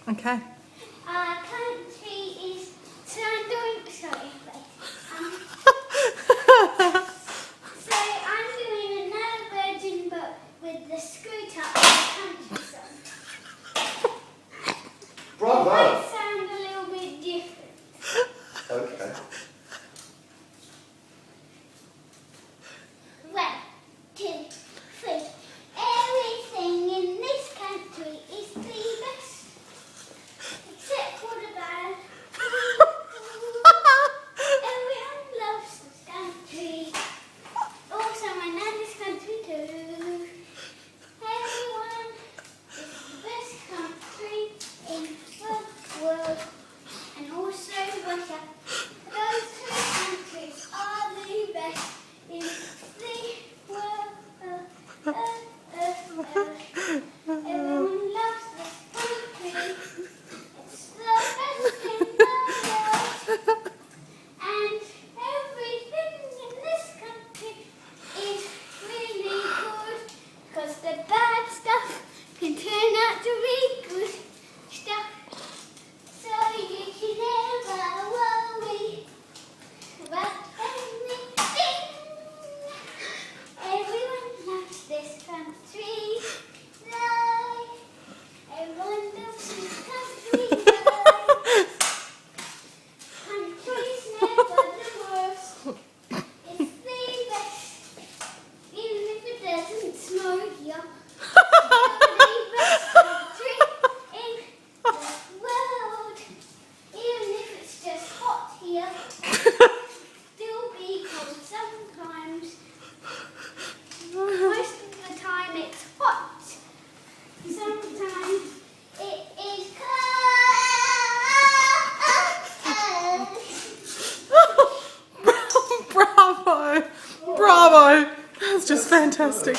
Okay. Our country is so I'm doing sorry. So I'm doing another version but with the scooter and the country song. It Bravo! might sound a little bit different. Okay. 1, 2, 3. Everything in this country is the best, except for the bad. Everyone loves this country. Also, I love this country too. Everyone is the best country in the world, and also Russia. Those two countries are the best in the world. Everyone loves this country. It's the best in the world. And everything in this country is really good. Because the bad stuff can turn out to be good stuff. So you can never worry about anything. Everyone loves this country. Life. Everyone loves this country. Life. Country's never the worst. It's the best. Even if it doesn't snow here. It's the best country in the world. Even if it's just hot here. Still be cold sometimes. Most of the time it's hot. Sometimes it is cold. Bravo! Bravo! That's just fantastic.